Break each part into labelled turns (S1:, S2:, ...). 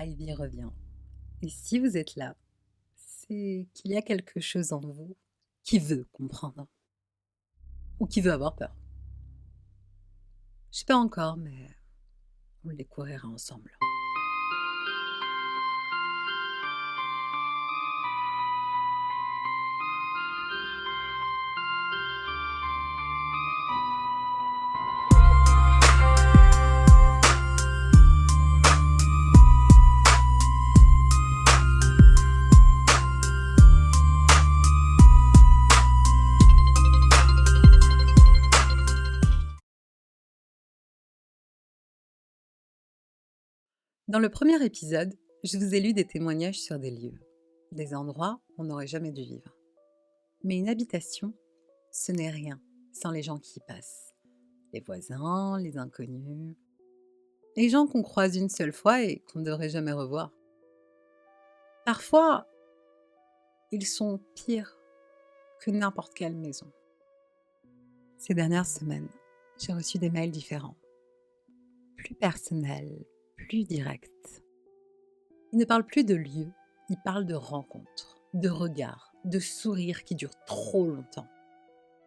S1: Ivy revient. Et si vous êtes là, c'est qu'il y a quelque chose en vous qui veut comprendre ou qui veut avoir peur. Je sais pas encore, mais on le découvrira ensemble. Dans le premier épisode, je vous ai lu des témoignages sur des lieux, des endroits où on n'aurait jamais dû vivre. Mais une habitation, ce n'est rien sans les gens qui y passent. Les voisins, les inconnus, les gens qu'on croise une seule fois et qu'on ne devrait jamais revoir. Parfois, ils sont pires que n'importe quelle maison. Ces dernières semaines, j'ai reçu des mails différents, plus personnels, plus directs. Ils ne parlent plus de lieux, ils parlent de rencontres, de regards, de sourires qui durent trop longtemps,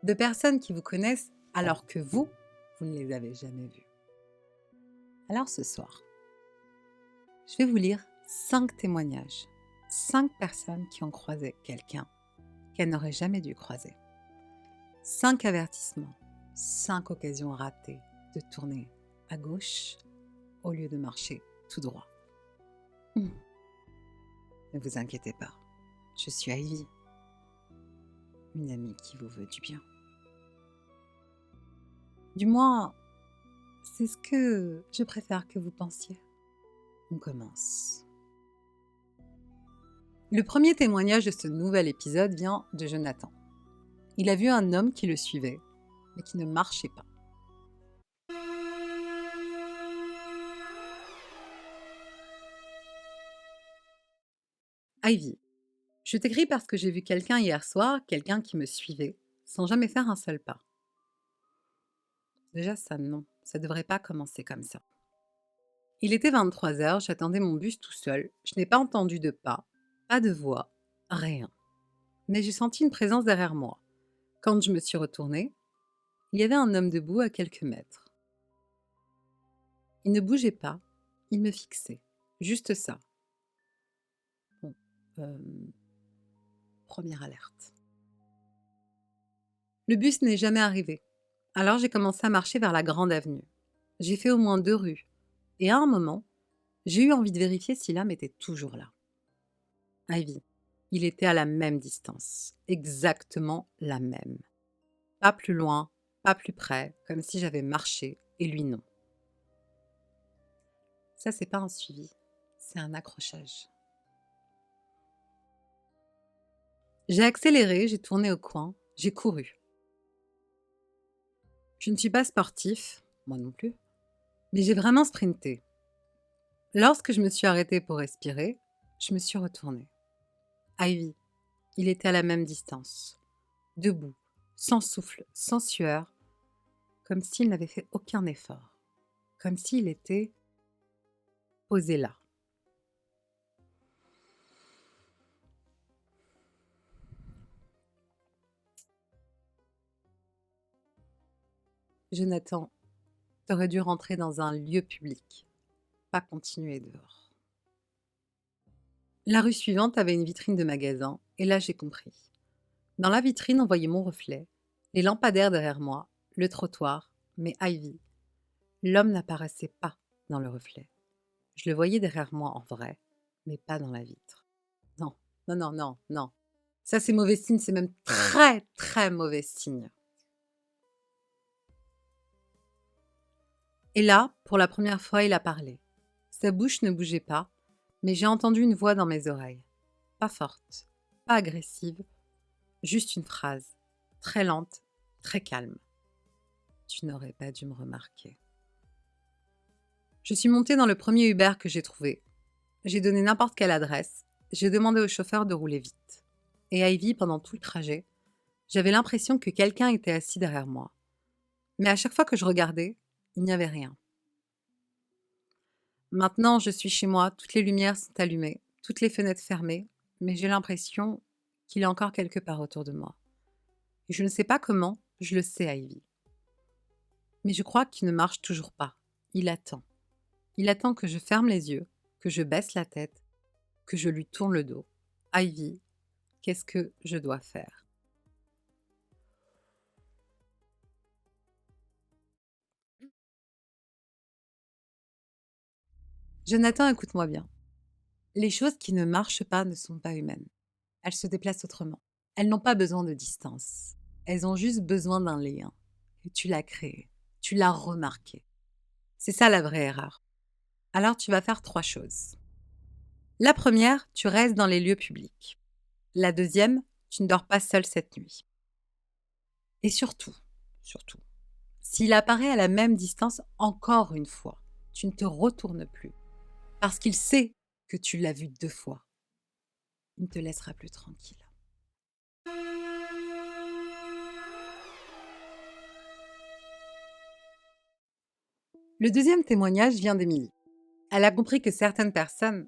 S1: de personnes qui vous connaissent alors que vous ne les avez jamais vues. Alors ce soir, je vais vous lire 5 témoignages, 5 personnes qui ont croisé quelqu'un qu'elles n'auraient jamais dû croiser. 5 avertissements, 5 occasions ratées de tourner à gauche au lieu de marcher tout droit. Ne vous inquiétez pas, je suis Ivy, une amie qui vous veut du bien. Du moins, c'est ce que je préfère que vous pensiez. On commence. Le premier témoignage de ce nouvel épisode vient de Jonathan. Il a vu un homme qui le suivait, mais qui ne marchait pas. Ivy, je t'écris parce que j'ai vu quelqu'un hier soir, quelqu'un qui me suivait, sans jamais faire un seul pas. Déjà ça non, ça devrait pas commencer comme ça. Il était 23h, j'attendais mon bus tout seul, je n'ai pas entendu de pas de voix, rien. Mais j'ai senti une présence derrière moi. Quand je me suis retournée, il y avait un homme debout à quelques mètres. Il ne bougeait pas, il me fixait, juste ça. Bon, première alerte. Le bus n'est jamais arrivé, alors j'ai commencé à marcher vers la grande avenue. J'ai fait au moins 2 rues, et à un moment, j'ai eu envie de vérifier si l'âme était toujours là. Ivy, il était à la même distance, exactement la même. Pas plus loin, pas plus près, comme si j'avais marché, et lui non. Ça, c'est pas un suivi, c'est un accrochage. J'ai accéléré, j'ai tourné au coin, j'ai couru. Je ne suis pas sportif, moi non plus, mais j'ai vraiment sprinté. Lorsque je me suis arrêtée pour respirer, je me suis retournée. Ivy, il était à la même distance, debout, sans souffle, sans sueur, comme s'il n'avait fait aucun effort, comme s'il était posé là. Jonathan, t'aurais dû rentrer dans un lieu public, pas continuer dehors. La rue suivante avait une vitrine de magasin, et là j'ai compris. Dans la vitrine, on voyait mon reflet, les lampadaires derrière moi, le trottoir, mais Ivy. L'homme n'apparaissait pas dans le reflet. Je le voyais derrière moi en vrai, mais pas dans la vitre. Non, non, non, non, non. Ça c'est mauvais signe, c'est même très, très mauvais signe. Et là, pour la première fois, il a parlé. Sa bouche ne bougeait pas, mais j'ai entendu une voix dans mes oreilles. Pas forte, pas agressive, juste une phrase, très lente, très calme. Tu n'aurais pas dû me remarquer. Je suis montée dans le premier Uber que j'ai trouvé. J'ai donné n'importe quelle adresse, j'ai demandé au chauffeur de rouler vite. Et Ivy, pendant tout le trajet, j'avais l'impression que quelqu'un était assis derrière moi. Mais à chaque fois que je regardais, il n'y avait rien. Maintenant, je suis chez moi, toutes les lumières sont allumées, toutes les fenêtres fermées, mais j'ai l'impression qu'il est encore quelque part autour de moi. Et je ne sais pas comment, je le sais, Ivy. Mais je crois qu'il ne marche toujours pas. Il attend. Il attend que je ferme les yeux, que je baisse la tête, que je lui tourne le dos. Ivy, qu'est-ce que je dois faire? Jonathan, écoute-moi bien. Les choses qui ne marchent pas ne sont pas humaines. Elles se déplacent autrement. Elles n'ont pas besoin de distance. Elles ont juste besoin d'un lien. Et tu l'as créé. Tu l'as remarqué. C'est ça la vraie erreur. Alors tu vas faire 3 choses. La première, tu restes dans les lieux publics. La deuxième, tu ne dors pas seul cette nuit. Et surtout, s'il apparaît à la même distance encore une fois, tu ne te retournes plus. Parce qu'il sait que tu l'as vu 2 fois. Il ne te laissera plus tranquille. Le deuxième témoignage vient d'Émilie. Elle a compris que certaines personnes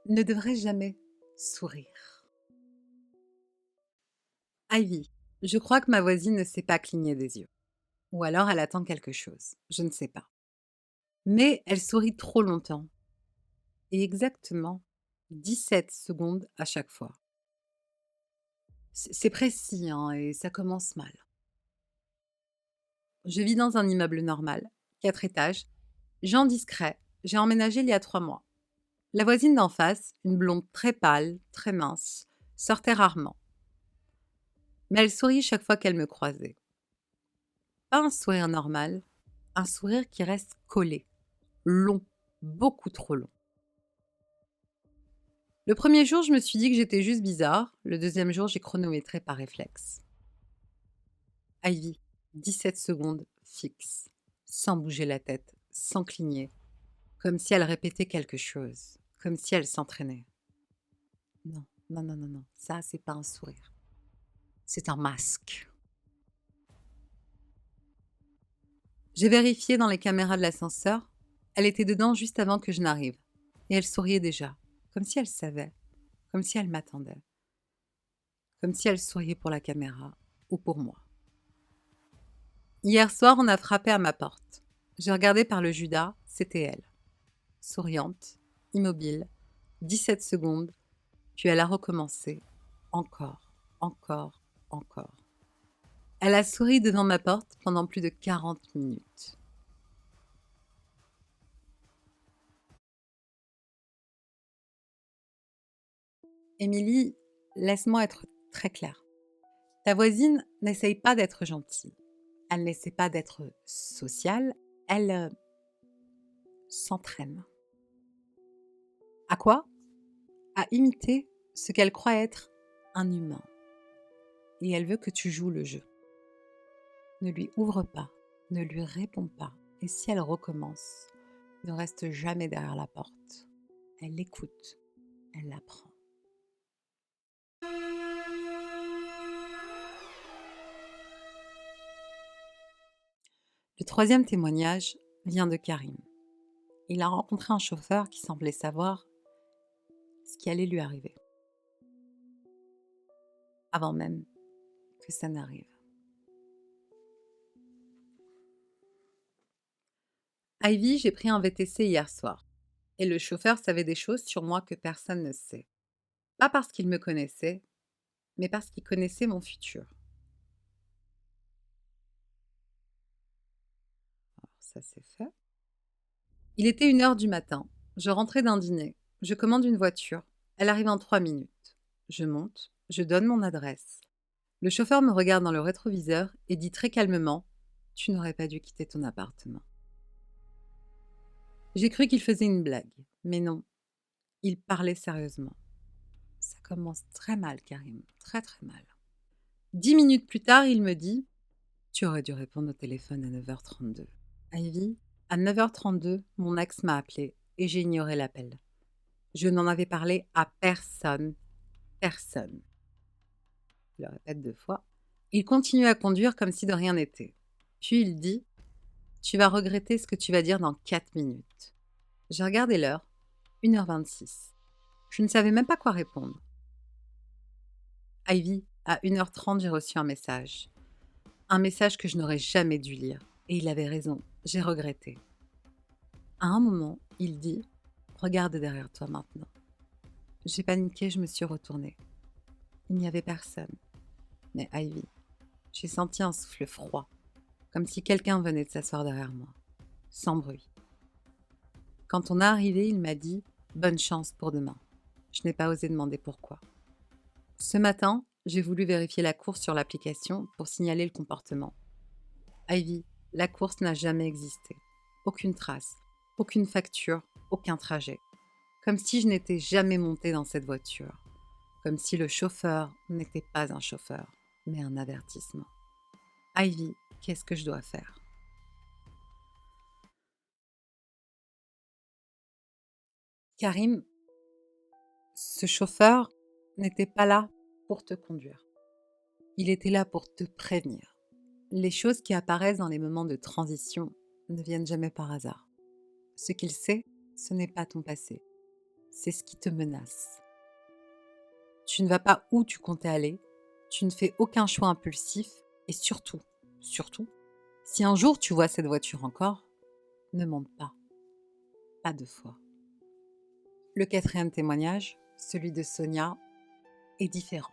S1: ne devraient jamais sourire. Ivy, je crois que ma voisine ne sait pas cligner des yeux. Ou alors elle attend quelque chose. Je ne sais pas. Mais elle sourit trop longtemps. Et exactement 17 secondes à chaque fois. C'est précis, hein, et ça commence mal. Je vis dans un immeuble normal, 4 étages, gens discrets. J'ai emménagé il y a 3 mois. La voisine d'en face, une blonde très pâle, très mince, sortait rarement. Mais elle sourit chaque fois qu'elle me croisait. Pas un sourire normal, un sourire qui reste collé, long, beaucoup trop long. Le premier jour, je me suis dit que j'étais juste bizarre. Le deuxième jour, j'ai chronométré par réflexe. Ivy, 17 secondes fixe, sans bouger la tête, sans cligner, comme si elle répétait quelque chose, comme si elle s'entraînait. Non, non, non, non, non, ça, c'est pas un sourire. C'est un masque. J'ai vérifié dans les caméras de l'ascenseur. Elle était dedans juste avant que je n'arrive. Et elle souriait déjà, comme si elle savait, comme si elle m'attendait, comme si elle souriait pour la caméra ou pour moi. Hier soir, on a frappé à ma porte. J'ai regardé par le Judas, c'était elle. Souriante, immobile, 17 secondes, puis elle a recommencé. Encore, encore, encore. Elle a souri devant ma porte pendant plus de 40 minutes. Émilie, laisse-moi être très claire. Ta voisine n'essaye pas d'être gentille. Elle n'essaie pas d'être sociale. Elle s'entraîne. À quoi? À imiter ce qu'elle croit être un humain. Et elle veut que tu joues le jeu. Ne lui ouvre pas, ne lui réponds pas. Et si elle recommence, ne reste jamais derrière la porte. Elle écoute, elle apprend. Le troisième témoignage vient de Karim. Il a rencontré un chauffeur qui semblait savoir ce qui allait lui arriver, avant même que ça n'arrive. Ivy, j'ai pris un VTC hier soir, et le chauffeur savait des choses sur moi que personne ne sait. Pas parce qu'il me connaissait, mais parce qu'il connaissait mon futur. Alors ça c'est fait. Il était 1 heure du matin. Je rentrais d'un dîner. Je commande une voiture. Elle arrive en 3 minutes. Je monte, je donne mon adresse. Le chauffeur me regarde dans le rétroviseur et dit très calmement: Tu n'aurais pas dû quitter ton appartement. J'ai cru qu'il faisait une blague, mais non, il parlait sérieusement. Ça commence très mal, Karim, très très mal. 10 minutes plus tard, il me dit: Tu aurais dû répondre au téléphone à 9h32. Ivy, à 9h32, mon ex m'a appelé et j'ai ignoré l'appel. Je n'en avais parlé à personne. Personne. Je le répète 2 fois. Il continue à conduire comme si de rien n'était. Puis il dit: Tu vas regretter ce que tu vas dire dans 4 minutes. J'ai regardé l'heure, 1h26. Je ne savais même pas quoi répondre. Ivy, à 1h30, j'ai reçu un message. Un message que je n'aurais jamais dû lire. Et il avait raison, j'ai regretté. À un moment, il dit « Regarde derrière toi maintenant ». J'ai paniqué, je me suis retournée. Il n'y avait personne. Mais Ivy, j'ai senti un souffle froid, comme si quelqu'un venait de s'asseoir derrière moi, sans bruit. Quand on est arrivé, il m'a dit « Bonne chance pour demain ». Je n'ai pas osé demander pourquoi. Ce matin, j'ai voulu vérifier la course sur l'application pour signaler le comportement. Ivy, la course n'a jamais existé. Aucune trace, aucune facture, aucun trajet. Comme si je n'étais jamais montée dans cette voiture. Comme si le chauffeur n'était pas un chauffeur, mais un avertissement. Ivy, qu'est-ce que je dois faire? Karim, ce chauffeur n'était pas là pour te conduire. Il était là pour te prévenir. Les choses qui apparaissent dans les moments de transition ne viennent jamais par hasard. Ce qu'il sait, ce n'est pas ton passé. C'est ce qui te menace. Tu ne vas pas où tu comptais aller, tu ne fais aucun choix impulsif et surtout, si un jour tu vois cette voiture encore, ne monte pas. Pas 2 fois. Le 4e témoignage, celui de Sonia, est différent.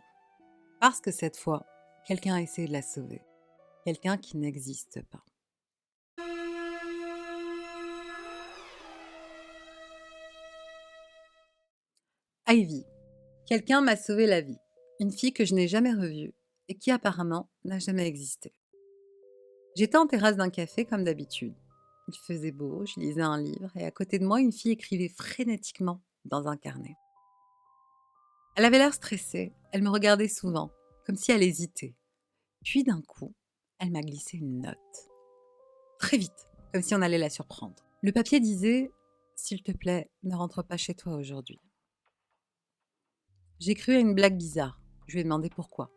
S1: Parce que cette fois, quelqu'un a essayé de la sauver. Quelqu'un qui n'existe pas. Ivy. Quelqu'un m'a sauvé la vie. Une fille que je n'ai jamais revue et qui apparemment n'a jamais existé. J'étais en terrasse d'un café comme d'habitude. Il faisait beau, je lisais un livre et à côté de moi, une fille écrivait frénétiquement dans un carnet. Elle avait l'air stressée, elle me regardait souvent, comme si elle hésitait. Puis d'un coup, elle m'a glissé une note. Très vite, comme si on allait la surprendre. Le papier disait « S'il te plaît, ne rentre pas chez toi aujourd'hui ». J'ai cru à une blague bizarre. Je lui ai demandé pourquoi.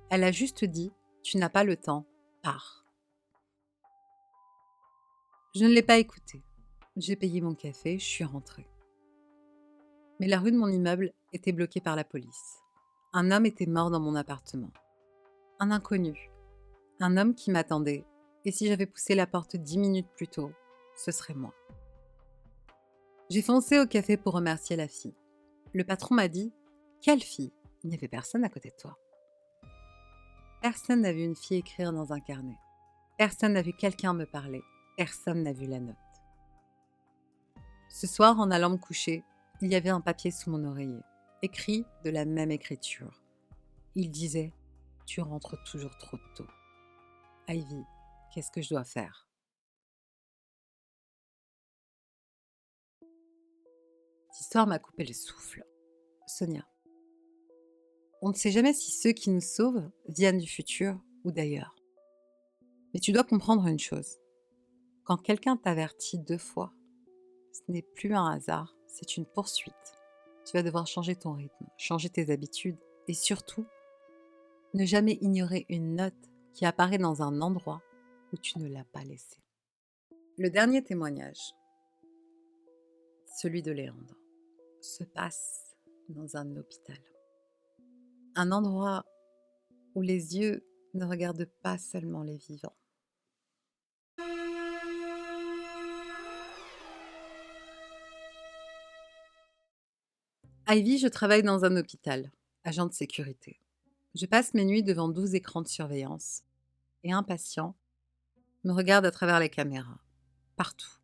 S1: Elle a juste dit « Tu n'as pas le temps, pars ». Je ne l'ai pas écoutée. J'ai payé mon café, je suis rentrée. Mais la rue de mon immeuble était bloquée par la police. Un homme était mort dans mon appartement. Un inconnu. Un homme qui m'attendait. Et si j'avais poussé la porte 10 minutes plus tôt, ce serait moi. J'ai foncé au café pour remercier la fille. Le patron m'a dit « Quelle fille? Il n'y avait personne à côté de toi. » Personne n'a vu une fille écrire dans un carnet. Personne n'a vu quelqu'un me parler. Personne n'a vu la note. Ce soir, en allant me coucher, il y avait un papier sous mon oreiller, écrit de la même écriture. Il disait « Tu rentres toujours trop tôt. Ivy, qu'est-ce que je dois faire ?» Cette histoire m'a coupé le souffle. Sonia. On ne sait jamais si ceux qui nous sauvent viennent du futur ou d'ailleurs. Mais tu dois comprendre une chose. Quand quelqu'un t'avertit 2 fois, ce n'est plus un hasard, c'est une poursuite. Tu vas devoir changer ton rythme, changer tes habitudes et surtout, ne jamais ignorer une note qui apparaît dans un endroit où tu ne l'as pas laissée. Le dernier témoignage, celui de Léandre, se passe dans un hôpital. Un endroit où les yeux ne regardent pas seulement les vivants. Ivy, je travaille dans un hôpital, agent de sécurité. Je passe mes nuits devant 12 écrans de surveillance et un patient me regarde à travers les caméras, partout,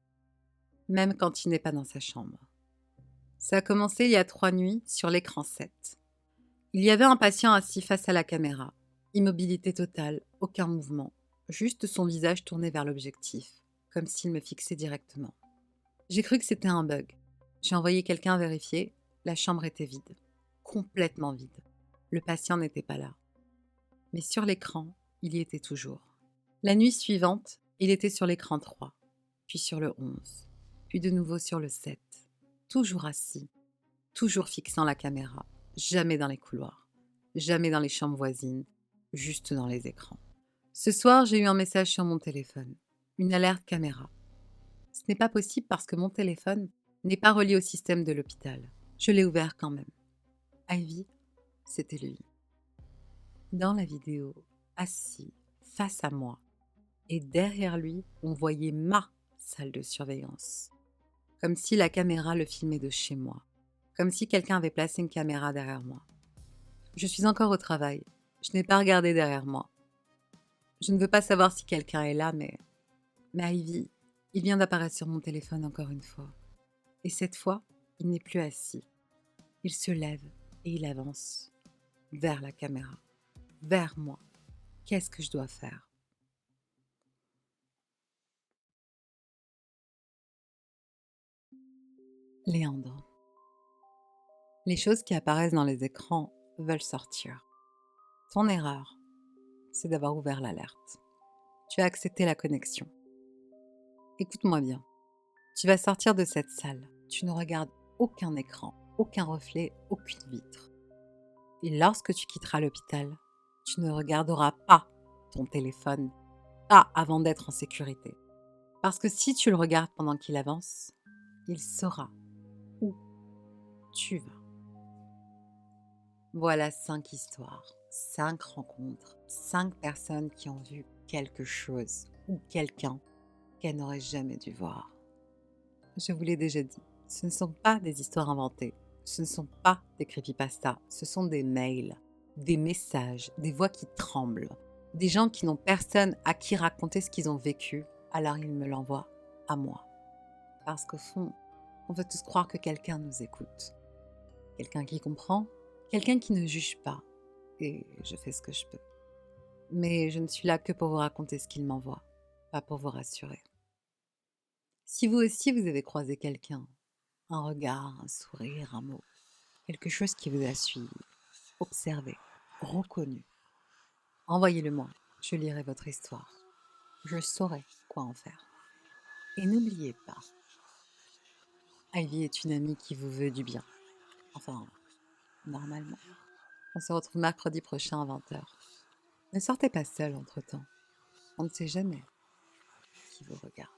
S1: même quand il n'est pas dans sa chambre. Ça a commencé il y a 3 nuits sur l'écran 7. Il y avait un patient assis face à la caméra, immobilité totale, aucun mouvement, juste son visage tourné vers l'objectif, comme s'il me fixait directement. J'ai cru que c'était un bug. J'ai envoyé quelqu'un vérifier, la chambre était vide, complètement vide. Le patient n'était pas là. Mais sur l'écran, il y était toujours. La nuit suivante, il était sur l'écran 3, puis sur le 11, puis de nouveau sur le 7, toujours assis, toujours fixant la caméra, jamais dans les couloirs, jamais dans les chambres voisines, juste dans les écrans. Ce soir, j'ai eu un message sur mon téléphone, une alerte caméra. Ce n'est pas possible parce que mon téléphone n'est pas relié au système de l'hôpital. Je l'ai ouvert quand même. Ivy, c'était lui. Dans la vidéo, assis face à moi, et derrière lui, on voyait ma salle de surveillance. Comme si la caméra le filmait de chez moi. Comme si quelqu'un avait placé une caméra derrière moi. Je suis encore au travail. Je n'ai pas regardé derrière moi. Je ne veux pas savoir si quelqu'un est là, mais Ivy, il vient d'apparaître sur mon téléphone encore une fois. Et cette fois, il n'est plus assis. Il se lève et il avance vers la caméra, vers moi. Qu'est-ce que je dois faire? Léandre. Les choses qui apparaissent dans les écrans veulent sortir. Ton erreur, c'est d'avoir ouvert l'alerte. Tu as accepté la connexion. Écoute-moi bien. Tu vas sortir de cette salle. Tu ne regardes aucun écran, aucun reflet, aucune vitre. Et lorsque tu quitteras l'hôpital, tu ne regarderas pas ton téléphone, pas avant d'être en sécurité. Parce que si tu le regardes pendant qu'il avance, il saura où tu vas. Voilà 5 histoires, 5 rencontres, 5 personnes qui ont vu quelque chose ou quelqu'un qu'elles n'auraient jamais dû voir. Je vous l'ai déjà dit, ce ne sont pas des histoires inventées, ce ne sont pas des creepypastas, ce sont des mails, des messages, des voix qui tremblent, des gens qui n'ont personne à qui raconter ce qu'ils ont vécu, alors ils me l'envoient à moi. Parce qu'au fond, on veut tous croire que quelqu'un nous écoute. Quelqu'un qui comprend, quelqu'un qui ne juge pas. Et je fais ce que je peux. Mais je ne suis là que pour vous raconter ce qu'il m'envoie, pas pour vous rassurer. Si vous aussi vous avez croisé quelqu'un, un regard, un sourire, un mot, quelque chose qui vous a suivi, observé, reconnu, envoyez-le-moi, je lirai votre histoire. Je saurai quoi en faire. Et n'oubliez pas, Ivy est une amie qui vous veut du bien. Enfin, normalement. On se retrouve mercredi prochain à 20h. Ne sortez pas seul entre-temps. On ne sait jamais qui vous regarde.